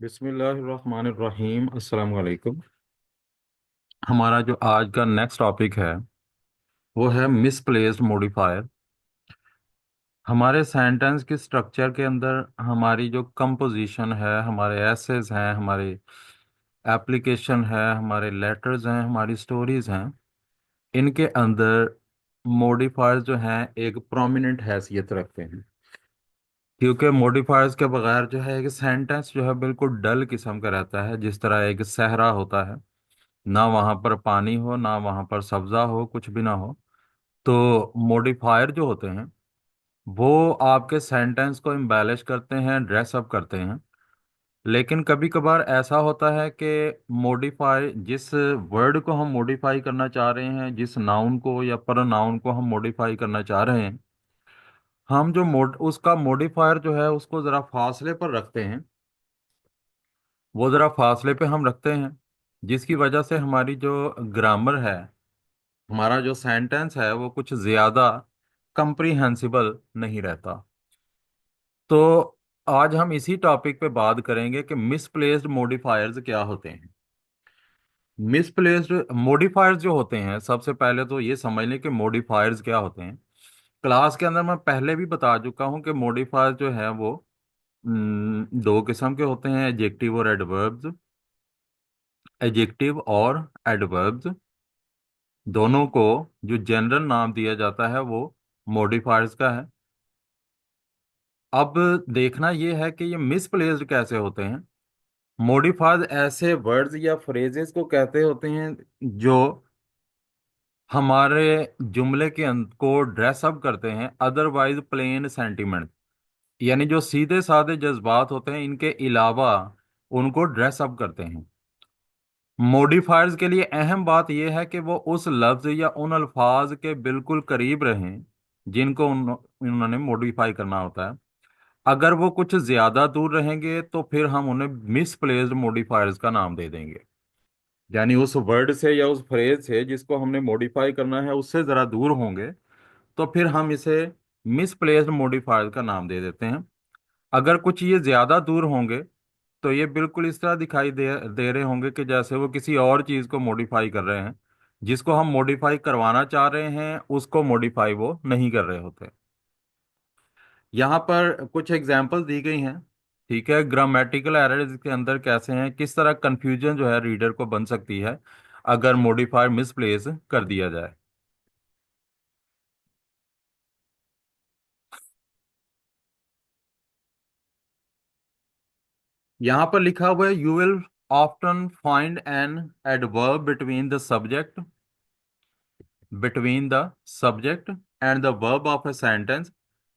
बिस्मिल्लाहिर्रहमानिर्रहीम अस्सलाम वालेकुम। हमारा जो आज का नेक्स्ट टॉपिक है वो है मिसप्लेस्ड मॉडिफायर। हमारे सेंटेंस के स्ट्रक्चर के अंदर हमारी जो कंपोजिशन है, हमारे एसेस हैं, हमारे एप्लीकेशन है, हमारे लेटर्स हैं, हमारी स्टोरीज हैं, इनके अंदर मॉडिफायर्स जो हैं एक प्रोमिनेंट हैसियत रखते हैं। क्योंकि मॉडिफायर्स के बगैर जो है एक सेंटेंस जो है बिल्कुल डल किस्म का रहता है, जिस तरह एक सहरा होता है, ना वहां पर पानी हो ना वहां पर सब्जा हो, कुछ भी ना हो। तो मॉडिफायर जो होते हैं वो आपके सेंटेंस को एम्बेलिश करते हैं, ड्रेस अप करते हैं। लेकिन कभी कभार ऐसा होता है कि मॉडिफाई जिस वर्ड को हम मॉडिफाई करना चाह रहे हैं, जिस नाउन को या प्रोनाउन को हम मॉडिफाई करना चाह रहे हैं, हम जो उसका मॉडिफायर जो है उसको जरा फासले पर रखते हैं। वो जरा फासले पे हम रखते हैं, जिसकी वजह से हमारी जो ग्रामर है, हमारा जो सेंटेंस है, वो कुछ ज्यादा कंप्रीहेंसिबल नहीं रहता। तो आज हम इसी टॉपिक पे बात करेंगे कि मिसप्लेस्ड मॉडिफायर्स क्या होते हैं। मिसप्लेस्ड मॉडिफायर्स जो होते हैं, सबसे पहले तो ये समझ लें कि मॉडिफायर्स क्या होते हैं। क्लास के अंदर मैं पहले भी बता चुका हूं कि मॉडिफायर्स जो है वो दो किस्म के होते हैं, एडजेक्टिव और एडवर्ब्स। एडजेक्टिव और एडवर्ब्स दोनों को जो जनरल नाम दिया जाता है वो मॉडिफायर्स का है। अब देखना यह है कि ये मिसप्लेस्ड कैसे होते हैं। मॉडिफायर्स ऐसे वर्ड्स या फ्रेजेस को कहते होते हैं जो हमारे जुमले के अंत को ड्रेस अप करते हैं, अदरवाइज प्लेन सेंटीमेंट, यानी जो सीधे साधे जज्बात होते हैं इनके अलावा उनको ड्रेस अप करते हैं। मॉडिफायर्स के लिए अहम बात यह है कि वो उस लफ्ज या उन अल्फाज के बिल्कुल करीब रहें जिनको उन्होंने मॉडिफाई करना होता है। अगर वो कुछ ज्यादा दूर रहेंगे तो फिर हम उन्हें मिसप्लेस्ड मॉडिफायर्स का नाम दे देंगे। यानी उस वर्ड से या उस फ्रेज से जिसको हमने मॉडिफाई करना है उससे जरा दूर होंगे, तो फिर हम इसे मिसप्लेस्ड मॉडिफायर का नाम दे देते हैं। अगर कुछ ये ज्यादा दूर होंगे तो ये बिल्कुल इस तरह दिखाई दे रहे होंगे कि जैसे वो किसी और चीज को मॉडिफाई कर रहे हैं, जिसको हम मॉडिफाई करवाना चाह रहे हैं उसको मॉडिफाई वो नहीं कर रहे होते। यहाँ पर कुछ एग्जाम्पल दी गई हैं। ठीक है, ग्रामेटिकल एरर्स के अंदर कैसे हैं, किस तरह कंफ्यूजन जो है रीडर को बन सकती है अगर मॉडिफायर मिसप्लेस कर दिया जाए। यहाँ पर लिखा हुआ है, you will often find an adverb between the subject and the verb of a sentence,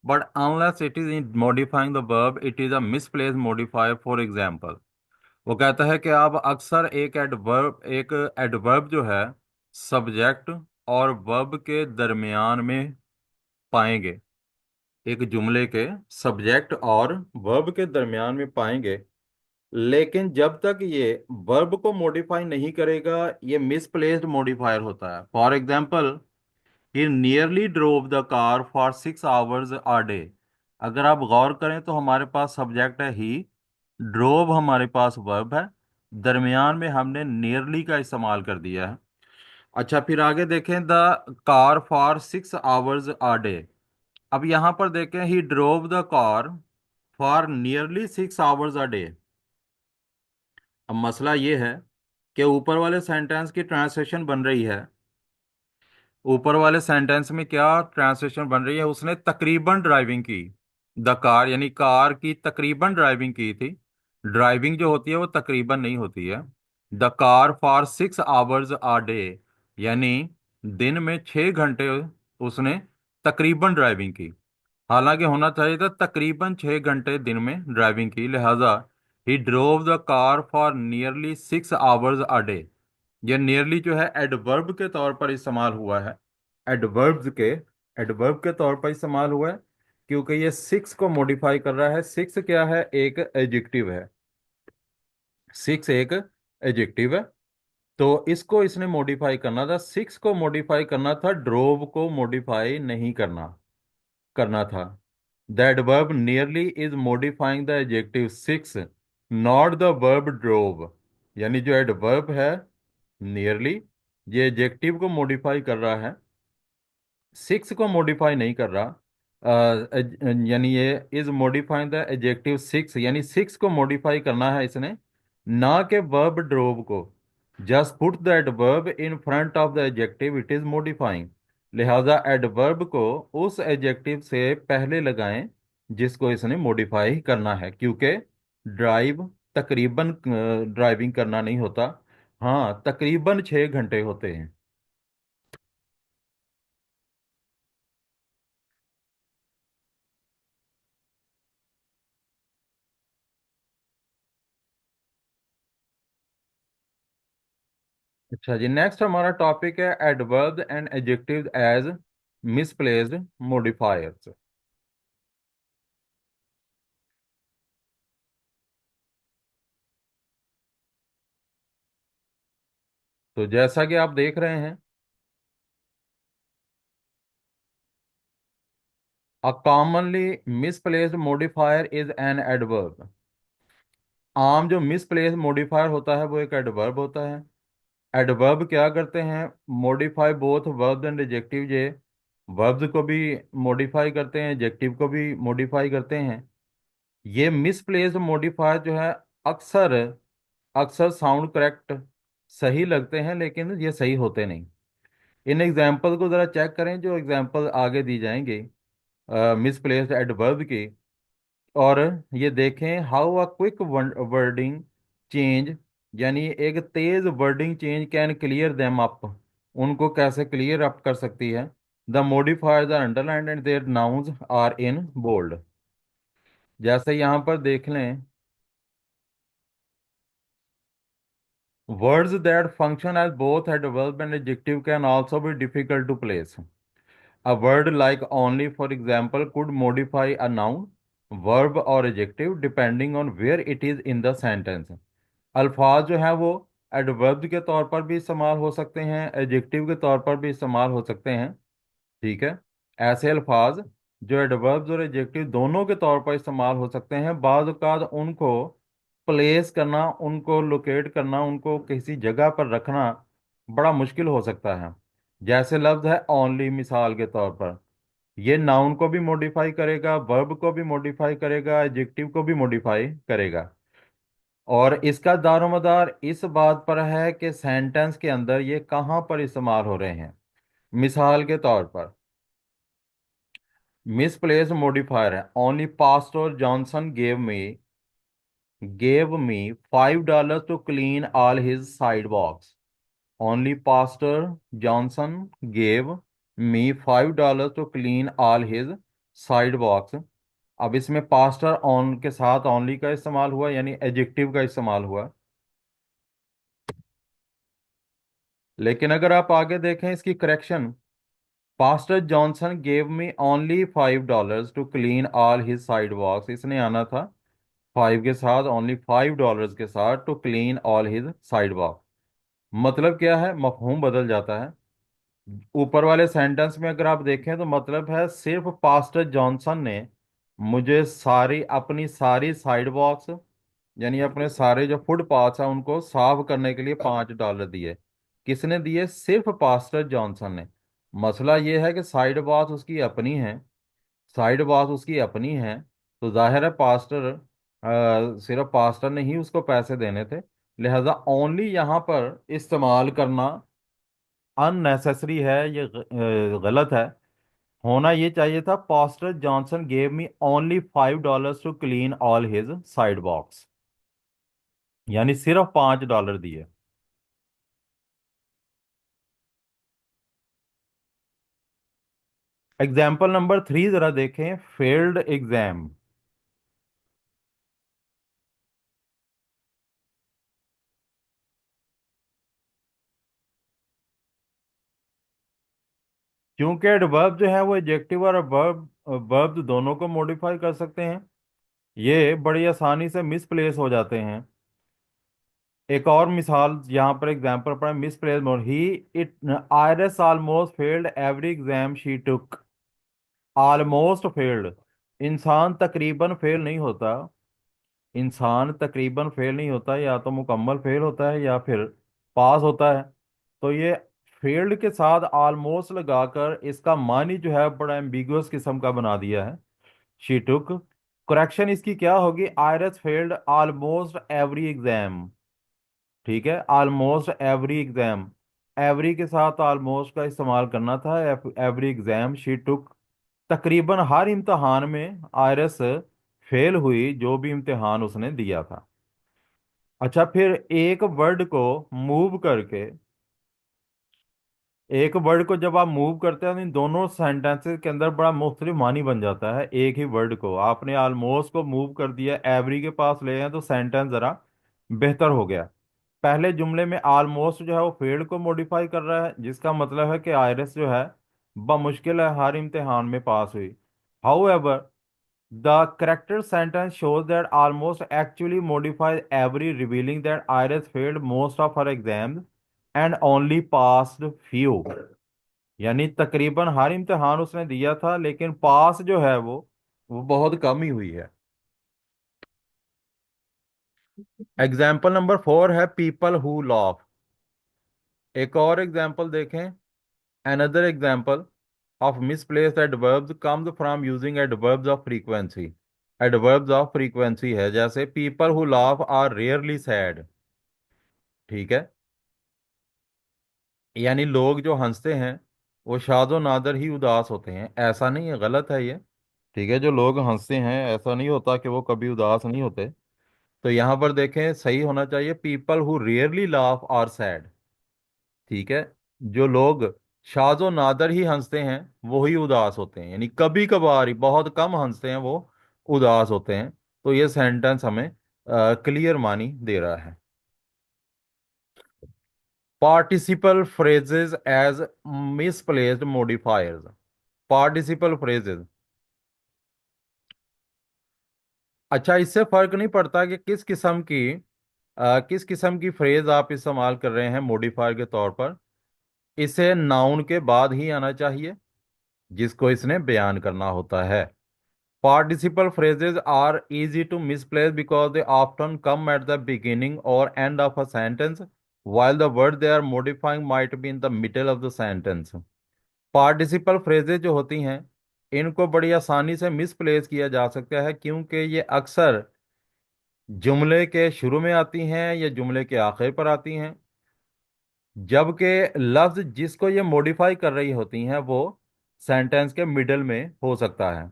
but unless it is in modifying the verb, it is a misplaced modifier. For example, वो कहता है कि आप अक्सर एक एडवर्ब जो है subject और वर्ब के दरमियान में पाएंगे। एक जुमले के सब्जेक्ट और वर्ब के दरमियान में पाएंगे, लेकिन जब तक ये वर्ब को मॉडिफाई नहीं करेगा ये मिसप्लेस्ड मॉडिफायर होता है। For example, he nearly drove the car for 6 hours a day. अगर आप गौर करें तो हमारे पास सब्जेक्ट है ही, ड्रोव हमारे पास वर्ब है, दरमियान में हमने नियरली का इस्तेमाल कर दिया है। अच्छा, फिर आगे देखें, the car for 6 hours a day. अब यहां पर देखें, he drove the car for nearly 6 hours a day. अब मसला ये है कि ऊपर वाले सेंटेंस की ट्रांसलेशन बन रही है, ऊपर वाले सेंटेंस में क्या ट्रांसलेशन बन रही है, उसने तकरीबन ड्राइविंग की। द कार यानी कार की तकरीबन ड्राइविंग की थी। ड्राइविंग जो होती है वो तकरीबन नहीं होती है। The car for 6 hours a day, यानी दिन में 6 घंटे उसने तकरीबन ड्राइविंग की। हालांकि होना चाहिए था तकरीबन 6 घंटे दिन में ड्राइविंग की, लिहाजा he drove the car for nearly 6 hours a day. ये नियरली जो है एडवर्ब के तौर पर इस्तेमाल हुआ है। एडवर्ब्स के एडवर्ब के तौर पर इस्तेमाल हुआ है क्योंकि ये सिक्स को मॉडिफाई कर रहा है। सिक्स क्या है? एक एडजेक्टिव है। सिक्स एक एडजेक्टिव है, तो इसको इसने मॉडिफाई करना था। सिक्स को मॉडिफाई करना था, ड्रोव को मॉडिफाई नहीं करना करना था। The adverb nearly is modifying the adjective six, not the verb drove, यानी जो एडवर्ब है नियरली, ये एडजेक्टिव को मॉडिफाई कर रहा है, सिक्स को मॉडिफाई नहीं कर रहा। यानी ये is modifying the adjective six, यानी सिक्स को मॉडिफाई करना है इसने, ना कि वर्ब ड्रोव को। Just put the adverb in front of the adjective, it is modifying. लिहाजा एडवर्ब को उस एडजेक्टिव से पहले लगाएं जिसको इसने मॉडिफाई करना है, क्योंकि ड्राइव तकरीबन ड्राइविंग करना नहीं होता, हाँ तकरीबन 6 घंटे होते हैं। अच्छा जी, नेक्स्ट हमारा टॉपिक है adverb and adjective as misplaced modifiers. तो जैसा कि आप देख रहे हैं, a commonly misplaced modifier is an adverb. आम जो मिसप्लेस्ड मॉडिफायर होता है वो एक एडवर्ब होता है। एडवर्ब क्या करते हैं? Modify both verb and adjective. ये वर्ब्स को भी मॉडिफाई करते हैं, एडजेक्टिव को भी मॉडिफाई करते हैं। ये मिसप्लेस्ड मॉडिफायर जो है, अक्सर अक्सर साउंड करेक्ट सही लगते हैं, लेकिन ये सही होते नहीं। इन एग्जाम्पल को ज़रा चेक करें, जो एग्जाम्पल आगे दी जाएंगे मिसप्लेस्ड एडवर्ब की। और ये देखें, how a quick wording change, यानी एक तेज wording change can clear them up, उनको कैसे क्लियर अप कर सकती है। The modifiers are underlined and their nouns are in bold. जैसे यहाँ पर देख लें, words that function as both adverb and adjective can also be difficult to place. A word like only, for example, could modify a noun, verb or adjective depending on where it is in the sentence. अल्फाज जो हैं वो adverb के तौर पर भी इस्तेमाल हो सकते हैं, एडजेक्टिव के तौर पर भी इस्तेमाल हो सकते हैं। ठीक है, ऐसे अल्फाज जो एडवर्ब्स और एडजेक्टिव दोनों के तौर पर इस्तेमाल हो सकते हैं, बाज़ औक़ात उनको प्लेस करना, उनको लोकेट करना, उनको किसी जगह पर रखना बड़ा मुश्किल हो सकता है। जैसे लफ्ज़ है ओनली, मिसाल के तौर पर, ये नाउन को भी मॉडिफाई करेगा, वर्ब को भी मॉडिफाई करेगा, एडजेक्टिव को भी मॉडिफाई करेगा। और इसका दारोमदार इस बात पर है कि सेंटेंस के अंदर ये कहाँ पर इस्तेमाल हो रहे हैं। मिसाल के तौर पर, मिसप्लेस्ड मॉडिफायर है, only pastor Johnson gave me $5 to clean all his side box. Only pastor Johnson gave me $5 to clean all his side box. अब इसमें पास्टर ऑन के साथ ओनली का इस्तेमाल हुआ, यानी एडजेक्टिव का इस्तेमाल हुआ। लेकिन अगर आप आगे देखें इसकी correction, pastor Johnson gave me only $5 to clean all his side box, इसने आना था फाइव के साथ, ओनली $5 के साथ, to clean all his side walk. मतलब क्या है, मफहूम बदल जाता है। ऊपर वाले सेंटेंस में अगर आप देखें तो मतलब है, सिर्फ पास्टर जॉनसन ने मुझे अपनी सारी साइड वॉक्स, यानी अपने सारे जो फुट पाथ्स हैं उनको साफ करने के लिए $5 दिए। किसने दिए? सिर्फ पास्टर जॉनसन ने। मसला ये है कि साइड बाथ उसकी अपनी है, साइड बाथ उसकी अपनी है, तो जाहिर है पास्टर, सिर्फ पास्टर ने ही उसको पैसे देने थे। लिहाजा ओनली यहाँ पर इस्तेमाल करना अननेसेसरी है, ये गलत है। होना ये चाहिए था, pastor Johnson gave me only $5 to clean all his side box, यानी सिर्फ $5 दिए। एग्जाम्पल नंबर 3 जरा देखें, फेल्ड एग्जाम। क्योंकि एडवर्ब जो है वो एडजेक्टिव और वर्ब दोनों को मॉडिफाई कर सकते हैं, ये बड़ी आसानी से मिसप्लेस हो जाते हैं। एक और मिसाल यहाँ पर एग्जाम्पल पढ़े, मिसप्लेस मोड ही it Iris almost failed every exam she took. Almost failed, इंसान तकरीबन फेल नहीं होता, इंसान तकरीबन फेल नहीं होता, या तो मुकम्मल फेल होता है या फिर पास होता है। तो ये फेल्ड के साथ ऑलमोस्ट लगाकर इसका मानी जो है बड़ा एम्बिगुअस किस्म का बना दिया है। शी टुक, करेक्शन इसकी क्या होगी, Iris failed almost every exam. ठीक है, ऑलमोस्ट एवरी एग्जाम, एवरी के साथ ऑलमोस्ट का इस्तेमाल करना था। एवरी एग्जाम शी टुक, तकरीबन हर इम्तहान में आयरस फेल हुई, जो भी इम्तिहान उसने दिया था। अच्छा, फिर एक वर्ड को मूव करके, एक वर्ड को जब आप मूव करते हैं तो इन दोनों सेंटेंसेस के अंदर बड़ा मुख्तलिफ मानी बन जाता है। एक ही वर्ड को आपने ऑलमोस्ट को मूव कर दिया, एवरी के पास ले आए, तो सेंटेंस जरा बेहतर हो गया। पहले जुमले में ऑलमोस्ट जो है वो फेल्ड को मॉडिफाई कर रहा है, जिसका मतलब है कि आयरस जो है बमुश्किल है हर इम्तिहान में पास हुई। However the corrected sentence shows that almost actually modifies every, revealing that Iris failed most of her exams and only passed few। यानी तकरीबन हर इम्तिहान उसने दिया था, लेकिन पास जो है वो बहुत कम ही हुई है। एग्जाम्पल नंबर 4 है पीपल हु लॉफ। एक और एग्जाम्पल देखें। Another example of misplaced adverbs comes from using adverbs of frequency. Adverbs of frequency है, जैसे people who laugh are rarely sad. ठीक है, यानी लोग जो हंसते हैं वो शादो नादर ही उदास होते हैं, ऐसा नहीं है, गलत है ये। ठीक है, जो लोग हंसते हैं ऐसा नहीं होता कि वो कभी उदास नहीं होते। तो यहाँ पर देखें, सही होना चाहिए people who rarely laugh are sad. ठीक है, जो लोग शादो नादर ही हंसते हैं वो ही उदास होते हैं, यानी कभी कभार ही बहुत कम हंसते हैं वो उदास होते हैं। तो ये सेंटेंस हमें क्लियर मानी दे रहा है। Participle phrases as misplaced modifiers। Participle phrases, अच्छा, इससे फर्क नहीं पड़ता कि किस किस्म की फ्रेज आप इस्तेमाल कर रहे हैं मॉडिफायर के तौर पर। इसे नाउन के बाद ही आना चाहिए जिसको इसने बयान करना होता है। Participle phrases are easy to misplace because they often come at the beginning or end of a sentence, while the word they are modifying might be in the middle of the sentence। Participle phrases जो होती हैं इनको बड़ी आसानी से misplace किया जा सकता है, क्योंकि ये अक्सर जुमले के शुरू में आती हैं या जुमले के आखिर पर आती हैं, जबकि लफ्ज जिसको ये मॉडिफाई कर रही होती हैं वो सेंटेंस के मिडल में हो सकता है।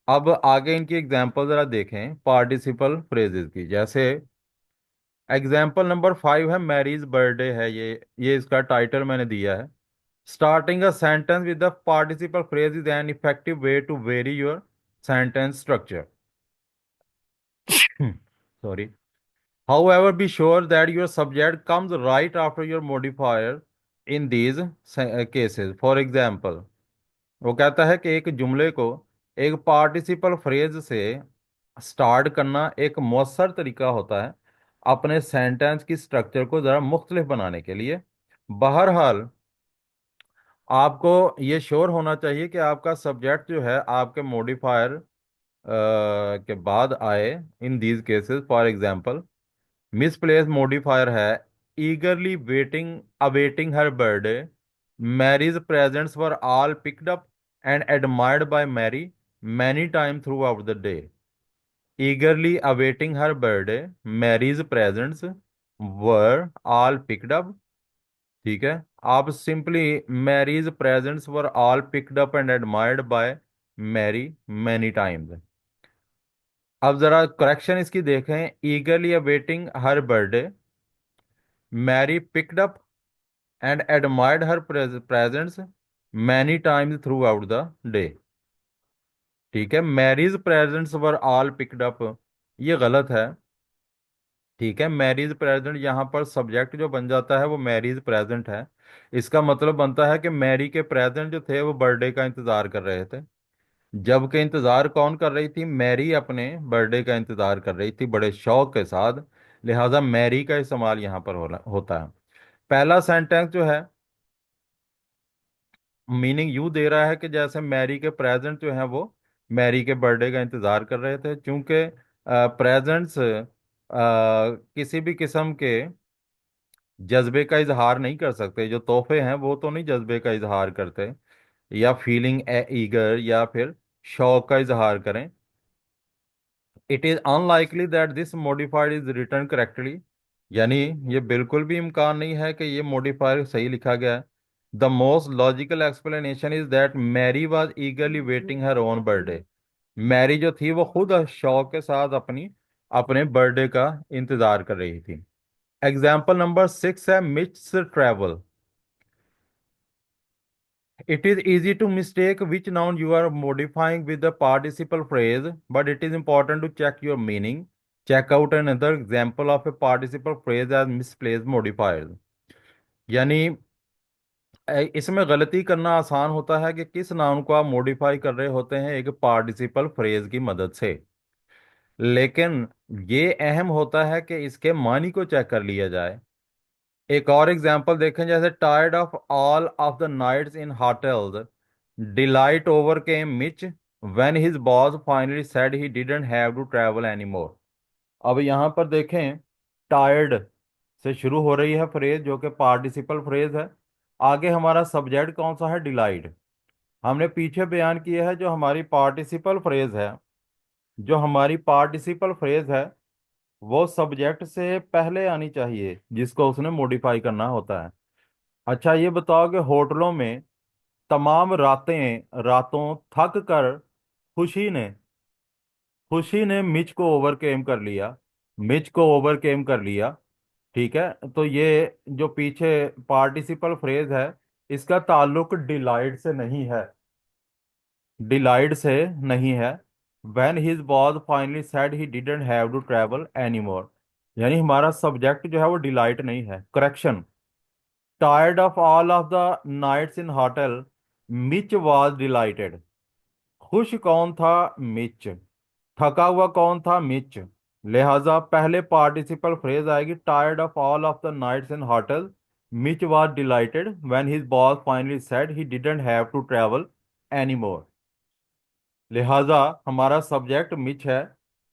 अब आगे इनकी एग्जांपल जरा देखें पार्टिसिपल फ्रेजेस की। जैसे एग्जांपल नंबर 5 है मैरीज बर्थडे है, ये इसका टाइटल मैंने दिया है। Starting a sentence with the participle phrase is an effective way to vary your sentence structure। Sorry। However, be sure that your subject comes right after your modifier in these cases। For example, वो कहता है कि एक जुमले को एक participle phrase से start करना एक मौसर तरीका होता है अपने सेंटेंस की स्ट्रक्चर को ज़रा मुख्तलिफ बनाने के लिए। बहरहाल, आपको ये श्योर होना चाहिए कि आपका सब्जेक्ट जो है आपके मॉडिफायर के बाद आए। In these cases for example, misplaced modifier है eagerly waiting awaiting her birthday, Mary's presents were all picked up and admired by Mary many time throughout the day. Eagerly awaiting her birthday, Mary's presents were all picked up. ठीक है, आप simply Mary's presents were all picked up and admired by Mary many times. अब जरा correction इसकी देखें। Eagerly awaiting her birthday, Mary picked up and admired her presents many times throughout the day. ठीक है, Mary's presents were all picked up, ये गलत है। ठीक है, मैरिज प्रेजेंट यहाँ पर सब्जेक्ट जो बन जाता है वो मैरिज प्रेजेंट है। इसका मतलब बनता है कि मैरी के प्रेजेंट जो थे वो बर्थडे का इंतजार कर रहे थे, जबकि इंतजार कौन कर रही थी, मैरी अपने बर्थडे का इंतजार कर रही थी बड़े शौक के साथ। लिहाजा मैरी का इस्तेमाल यहाँ पर होता है। पहला सेंटेंस जो है मीनिंग यूं दे रहा है कि जैसे मैरी के प्रेजेंट जो है वो मैरी के बर्थडे का इंतजार कर रहे थे, चूंकि प्रेजेंट्स किसी भी किस्म के जज्बे का इजहार नहीं कर सकते। जो तोहफे हैं वो तो नहीं जज्बे का इजहार करते, या फीलिंग ईगर या फिर शौक का इजहार करें। It is unlikely that this modifier is return correctly, यानी ये बिल्कुल भी इम्कान नहीं है कि ये मॉडिफायर सही लिखा गया है। The most logical explanation is that Mary was eagerly waiting her own birthday. Mary जो थी वो खुद शौक के साथ अपनी अपने बर्थडे का इंतजार कर रही थी। एग्जाम्पल नंबर 6 है miss travel. It is easy to mistake which noun you are modifying with the participle phrase, but it is important to check your meaning. Check out another example of a participle phrase as misplaced modifiers. यानी इसमें गलती करना आसान होता है कि किस noun को आप मॉडिफाई कर रहे होते हैं एक पार्टिसिपल फ्रेज की मदद से, लेकिन ये अहम होता है कि इसके मानी को चेक कर लिया जाए। एक और एग्जांपल देखें, जैसे tired of all of the nights in hotels, delight overcame Mitch when his boss finally said he didn't have to travel anymore. अब यहाँ पर देखें, टायर्ड से शुरू हो रही है फ्रेज जो कि पार्टिसिपल फ्रेज है। आगे हमारा सब्जेक्ट कौन सा है? डिलाइट। हमने पीछे बयान किया है जो हमारी पार्टिसिपल फ्रेज है, जो हमारी पार्टिसिपल फ्रेज है वो सब्जेक्ट से पहले आनी चाहिए जिसको उसने मॉडिफाई करना होता है। अच्छा ये बताओ कि होटलों में तमाम रातें रातों थक कर खुशी ने खुशी ने मिच को ओवरकेम कर लिया, मिच को ओवरकेम कर लिया। ठीक है, तो ये जो पीछे पार्टिसिपल फ्रेज है इसका ताल्लुक डिलाइट से नहीं है, डिलाइट से नहीं है। When his boss finally said he didn't have to travel anymore, यानी हमारा सब्जेक्ट जो है वो डिलाइट नहीं है। Correction, tired of all of the nights in hotel Mitch was delighted. खुश कौन था? मिच। थका हुआ कौन था? मिच। लिहाजा पहले पार्टिसिपल फ्रेज आएगी tired of all of the nights in hotel Mitch was delighted when his boss finally said he didn't have to travel any more. लिहाजा हमारा सब्जेक्ट मिच है।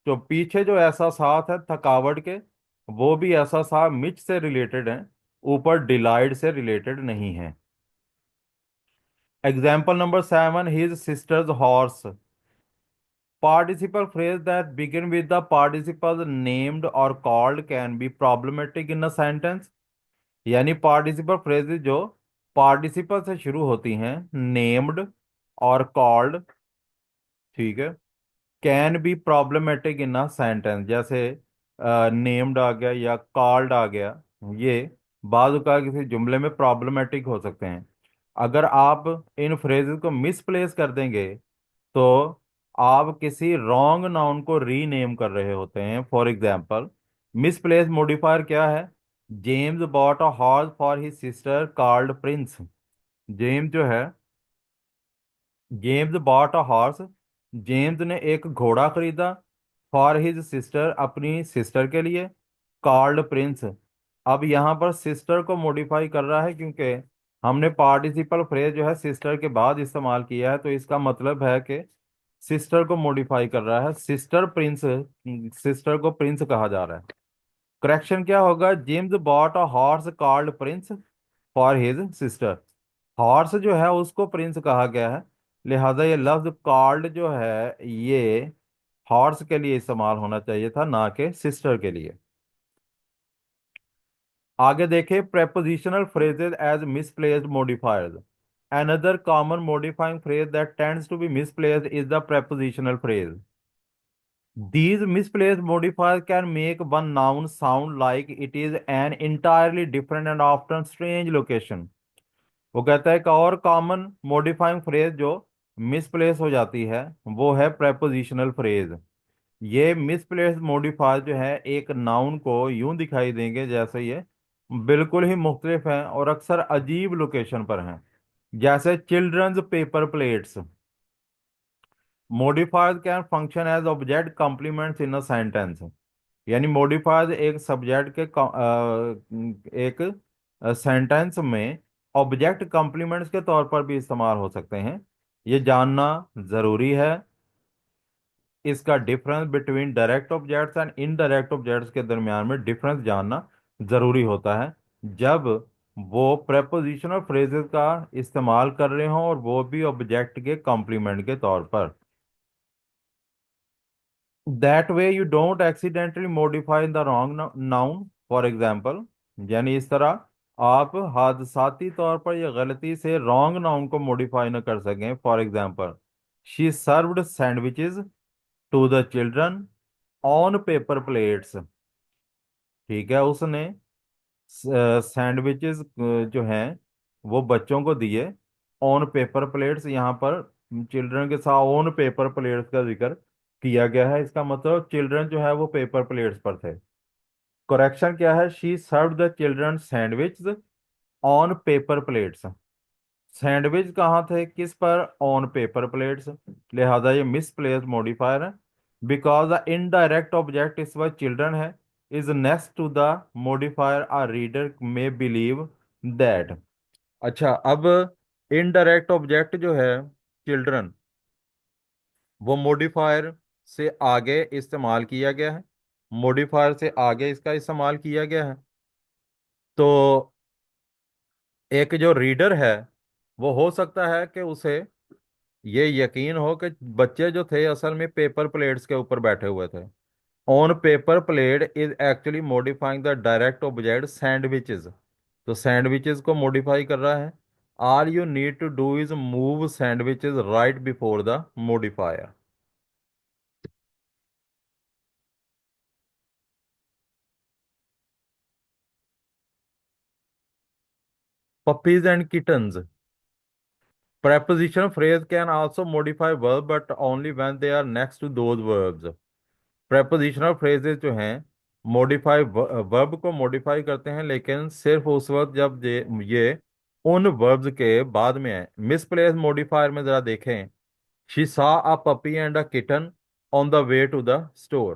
जो पीछे जो ऐसा साथ है थकावट के, वो भी ऐसा सा मिच से रिलेटेड है, ऊपर डिलाइट से रिलेटेड नहीं है। Example number 7, his sisters horse. Participle phrase that begin with the participles named or called can be problematic in a sentence। यानी पार्टिसिपल फ्रेजेस जो पार्टिसिपल से शुरू होती हैं, नेम्ड और कॉल्ड, ठीक है, can be problematic in a sentence. जैसे नेम्ड आ गया या कॉल्ड आ गया, ये बाद का किसी जुमले में प्रॉब्लमेटिक हो सकते हैं। अगर आप इन फ्रेजेस को मिसप्लेस कर देंगे तो आप किसी रॉन्ग नाउन को रीनेम कर रहे होते हैं। फॉर एग्जाम्पल, मिसप्लेस मॉडिफायर क्या है? James bought a horse for his sister called Prince. James जो है, James bought a horse, James ने एक घोड़ा खरीदा, फॉर हिज सिस्टर अपनी सिस्टर के लिए, कॉल्ड प्रिंस। अब यहाँ पर सिस्टर को मॉडिफाई कर रहा है क्योंकि हमने पार्टिसिपल फ्रेज जो है सिस्टर के बाद इस्तेमाल किया है, तो इसका मतलब है कि सिस्टर को मॉडिफाई कर रहा है। सिस्टर प्रिंस, सिस्टर को प्रिंस कहा जा रहा है। करेक्शन क्या होगा? James bought a horse called Prince for his sister. Horse जो है उसको प्रिंस कहा गया है, लिहाजा ये लफ्ज कॉल्ड जो है ये हॉर्स के लिए इस्तेमाल होना चाहिए था, ना कि सिस्टर के लिए। आगे देखें, prepositional phrases as misplaced modifiers। Another common modifying phrase that tends to be misplaced is the prepositional phrase। These misplaced modifiers can make one noun sound like it is an entirely different and often strange location। वो कहता है कि और common modifying phrase जो misplace हो जाती है वो है प्रेपोजिशनल फ्रेज। ये मिसप्लेस मॉडिफायर जो है एक नाउन को यूं दिखाई देंगे जैसे ये बिल्कुल ही मुख्तलिफ हैं और अक्सर अजीब लोकेशन पर हैं। जैसे children's paper plates. Modifiers can function as object complements in a sentence. यानी मॉडिफायर्स एक सब्जेक्ट के एक सेंटेंस में ऑब्जेक्ट कॉम्प्लीमेंट्स के तौर पर भी इस्तेमाल हो सकते हैं। ये जानना जरूरी है। इसका difference between direct objects and indirect objects के दरमियान में डिफरेंस जानना जरूरी होता है जब वो प्रेपोजिशनल फ्रेजेस का इस्तेमाल कर रहे हों और वो भी ऑब्जेक्ट के कॉम्प्लीमेंट के तौर पर। That way you don't accidentally modify the wrong noun for example, यानी इस तरह आप हादसाती तौर पर या गलती से रॉन्ग नाउन को मॉडिफाई न कर सकें। For example, she served sandwiches to the children on paper plates. ठीक है, उसने सैंडविचेस जो हैं वो बच्चों को दिए ऑन पेपर प्लेट्स। यहाँ पर चिल्ड्रन के साथ ऑन पेपर प्लेट्स का जिक्र किया गया है, इसका मतलब चिल्ड्रन जो है वो पेपर प्लेट्स पर थे। करेक्शन क्या है, she served the children sandwich on paper plates. Sandwich कहाँ थे, किस पर, ऑन पेपर प्लेट्स, लिहाजा ये मिसप्लेस मॉडिफायर है। बिकॉज द इनडायरेक्ट ऑब्जेक्ट इस वक्त चिल्ड्रन है is next to the modifier a reader may believe that. अच्छा, अब इनडायरेक्ट ऑब्जेक्ट जो है चिल्ड्रन, वो मॉडिफायर से आगे इस्तेमाल किया गया है। मॉडिफायर से आगे इसका इस्तेमाल किया गया है, तो एक जो रीडर है वो हो सकता है कि उसे ये यकीन हो कि बच्चे जो थे असल में पेपर प्लेट्स के ऊपर बैठे हुए थे। On paper plate is actually modifying the direct object sandwiches, तो सैंडविचेस को मॉडिफाई कर रहा है। All you need to do is move sandwiches right before the modifier. Puppies and kittens, prepositional phrase can also modify verb but only when they are next to those verbs। prepositional phrases जो हैं modify verb को modify करते हैं लेकिन सिर्फ उस वक्त जब ये उन वर्ब्स के बाद में है। मिसप्लेस मॉडिफायर में जरा देखें, she saw a puppy and a kitten on the way to the store।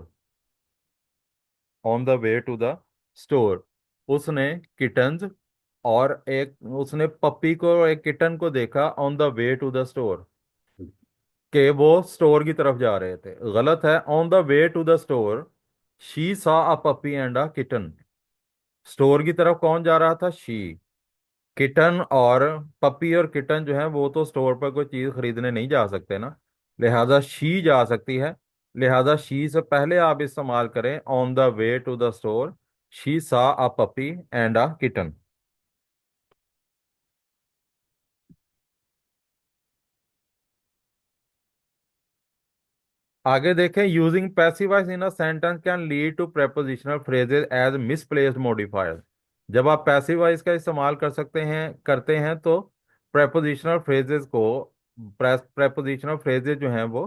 On the way to the store, उसने किटन्स और एक उसने पपी को और एक किटन को देखा on the way to the store, कि वो स्टोर की तरफ जा रहे थे। गलत है, on the way to the store she saw a puppy and a kitten. Store की तरफ कौन जा रहा था, शी। किटन और पपी और किटन जो है वो तो स्टोर पर कोई चीज खरीदने नहीं जा सकते ना, लिहाजा शी जा सकती है। लिहाजा शी से पहले आप इस्तेमाल करें on the way to the store, she saw a puppy and a kitten. आगे देखें, using passive voice in a sentence can lead to prepositional phrases as misplaced modifiers. जब आप पैसिव वॉइस का इस्तेमाल कर सकते हैं करते हैं तो प्रेपोजिशनल फ्रेजेस को प्रेपोजिशनल फ्रेजेस जो हैं वो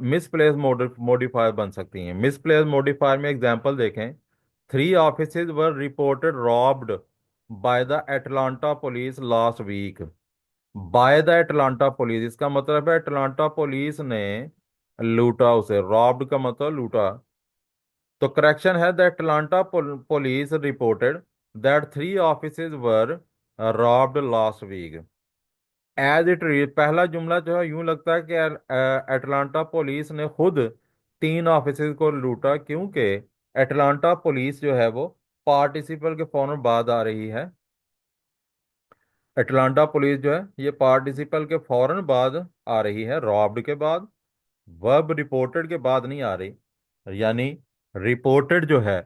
मिसप्लेस मॉडिफायर बन सकती हैं। मिसप्लेस मॉडिफायर में एग्जांपल देखें, three offices were reported robbed by the Atlanta police last week. By the Atlanta police, इसका मतलब है एटलांटा पुलिस ने लूटा उसे। रॉब्ड का मतलब लूटा। तो करेक्शन है, the Atlanta police reported that three offices were robbed last week. As it read, पहला जुमला जो है यूं लगता है कि एटलांटा पुलिस ने खुद तीन ऑफिसेज को लूटा, क्योंकि एटलांटा पुलिस जो है वो पार्टिसिपल के फौरन बाद आ रही है। एटलांटा पुलिस जो है ये पार्टिसिपल के फौरन बाद आ रही है, रॉब्ड के बाद। वर्ब रिपोर्टेड के बाद नहीं आ रही, यानी रिपोर्टेड जो है,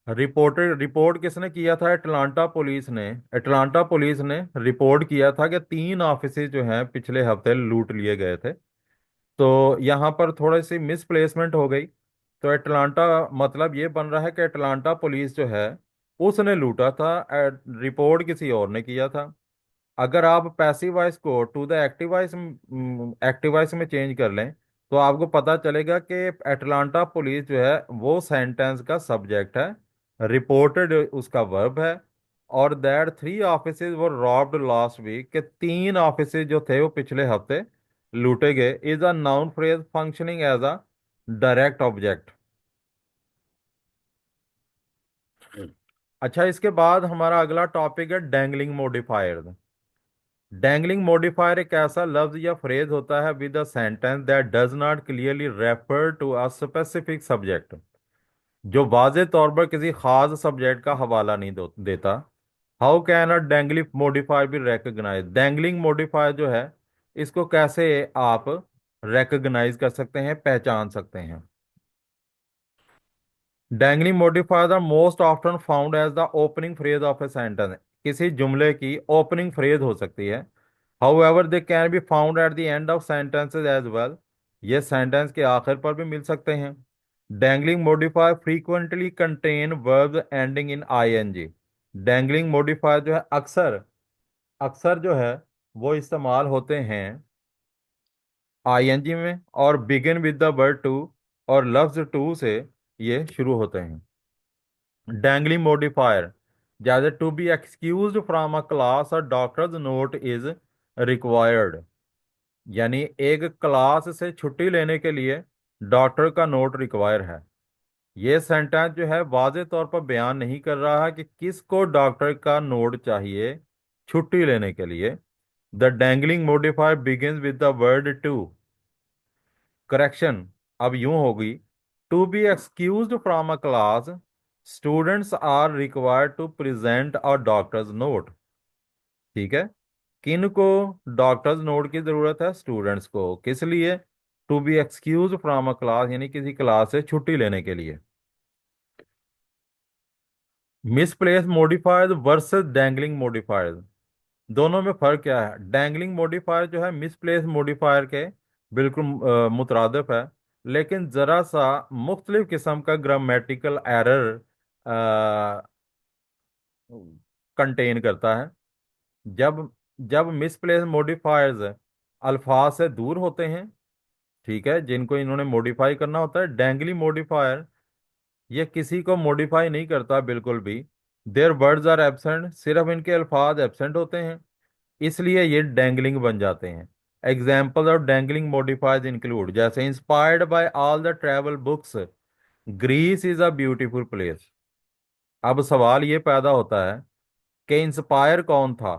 रिपोर्टेड रिपोर्ट किसने किया था, एटलांटा पुलिस ने। एटलांटा पुलिस ने रिपोर्ट किया था कि तीन ऑफिसेज जो हैं पिछले हफ्ते लूट लिए गए थे। तो यहाँ पर थोड़ी सी मिसप्लेसमेंट हो गई। तो एटलांटा मतलब ये बन रहा है कि एटलांटा पुलिस जो है उसने लूटा था, रिपोर्ट किसी और ने किया था। अगर आप पैसिव वॉइस को टू द एक्टिव वॉइस में चेंज कर लें तो आपको पता चलेगा कि एटलांटा पुलिस जो है वो सेंटेंस का सब्जेक्ट है, रिपोर्टेड उसका वर्ब है, और that three offices were robbed last week, के तीन ऑफिसेज जो थे वो पिछले हफ्ते लूटे गए, is a noun phrase functioning as a direct object. अच्छा, इसके बाद हमारा अगला टॉपिक है डैंगलिंग मॉडिफायर। डैंगलिंग मॉडिफायर एक ऐसा लफ्ज या फ्रेज होता है with a sentence that does not clearly refer to a specific subject, जो वाज़े तौर पर किसी खास सब्जेक्ट का हवाला नहीं देता। How can a dangling modifier be recognize? Dangling modifier जो है, इसको कैसे आप रिकॉग्नाइज कर सकते हैं, पहचान सकते हैं? Dangling modifiers are most often found as the opening phrase of a sentence. किसी जुमले की ओपनिंग फ्रेज हो सकती है। However they can be found at the end of sentences as well. ये सेंटेंस के आखिर पर भी मिल सकते हैं। Dangling modifier frequently contain verbs ending in ING. Dangling modifier जो है अक्सर अक्सर जो है वो इस्तेमाल होते हैं आईएनजी में, और begin with the word to, और लफ्ज टू से ये शुरू होते हैं। डैंगलिंग मॉडिफायर, जैसे to be excused from a class a doctor's note is required. यानी एक क्लास से छुट्टी लेने के लिए डॉक्टर का नोट रिक्वायर है। ये सेंटेंस जो है वाज़े तौर पर बयान नहीं कर रहा है कि किसको डॉक्टर का नोट चाहिए छुट्टी लेने के लिए। The dangling modifier begins with the word to. Correction अब यूं होगी, to be excused from a class, students are required to present a doctor's note. ठीक है, किन को डॉक्टर्स नोट की जरूरत है? स्टूडेंट्स को। किस लिए? To be excuse from a class, यानी किसी क्लास से छुट्टी लेने के लिए। Misplace modifiers versus dangling modifiers, दोनों में फर्क क्या है? डैंगलिंग मॉडिफायर जो है मिसप्लेस मॉडिफायर के बिल्कुल मुतरादिफ है, लेकिन जरा सा मुख्तलिफ किस्म का ग्रामेटिकल एरर कंटेन करता है। जब जब मिसप्लेस मॉडिफायर्स अल्फाज से दूर होते हैं, ठीक है, जिनको इन्होंने मॉडिफाई करना होता है, डैंगली मॉडिफायर ये किसी को मॉडिफाई नहीं करता बिल्कुल भी। देयर वर्ड्स आर एब्सेंट, सिर्फ इनके अल्फाज एब्सेंट होते हैं, इसलिए ये डैंगलिंग बन जाते हैं। Example of dangling modifiers include, जैसे inspired by all the travel books, Greece is a beautiful place. अब सवाल ये पैदा होता है कि इंस्पायर कौन था?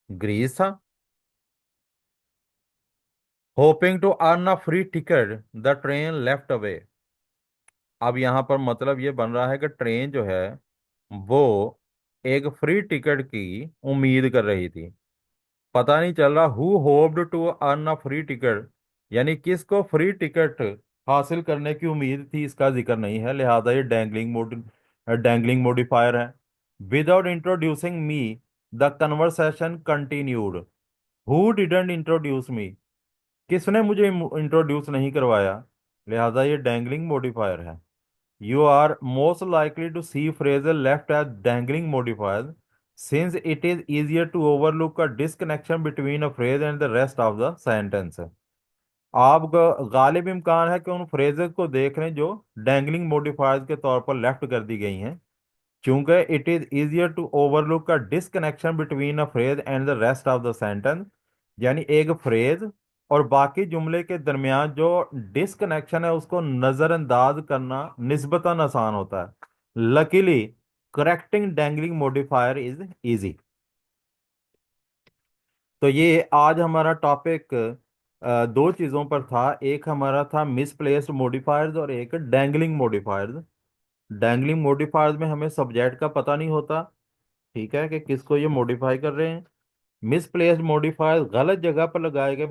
ग्रीस था। Hoping to earn a free ticket the train left away. अब यहां पर मतलब ये बन रहा है कि ट्रेन जो है वो एक फ्री टिकट की उम्मीद कर रही थी। पता नहीं चल रहा who hoped to earn a free ticket, यानी किसको फ्री टिकट हासिल करने की उम्मीद थी, इसका जिक्र नहीं है, लिहाजा ये डैंगलिंग मॉडिफायर है। Without introducing me the conversation continued. Who didn't introduce me, किसने मुझे इंट्रोड्यूस नहीं करवाया, लिहाजा ये डैंगलिंग मॉडिफायर है। You are most likely to see phrases left as dangling modifiers since it is easier to overlook a disconnection between a phrase and the rest of the sentence। आपका गालिब इम्कान है कि उन फ्रेजेस को देख लें जो डैंगलिंग मॉडिफायर्स के तौर पर लेफ्ट कर दी गई हैं, चूंकि it is easier to overlook a disconnection between a phrase and the rest of the sentence. यानी एक फ्रेज और बाकी जुमले के दरमियान जो डिसकनेक्शन है उसको नजरअंदाज करना निस्बतन आसान होता है। Luckily correcting dangling modifier is easy. तो ये आज हमारा टॉपिक दो चीज़ों पर था। एक हमारा था मिसप्लेस्ड मॉडिफायर्स और एक डैंगलिंग मॉडिफायर्स। डैंगलिंग मॉडिफायर्स में हमें सब्जेक्ट का पता नहीं होता, ठीक है, कि किसको ये मॉडिफाई कर रहे हैं। मिसप्लेस्ड मॉडिफायर्स गलत जगह पर लगाए गए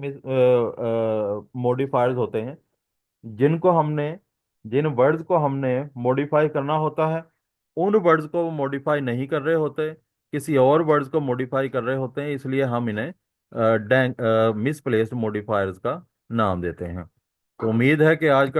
मॉडिफायर्स होते हैं, जिनको हमने जिन वर्ड्स को हमने मॉडिफाई करना होता है उन वर्ड्स को वो मॉडिफाई नहीं कर रहे होते, किसी और वर्ड्स को मॉडिफाई कर रहे होते हैं, इसलिए हम इन्हें मिसप्लेस्ड मॉडिफायर्स का नाम देते हैं। तो उम्मीद है कि आज का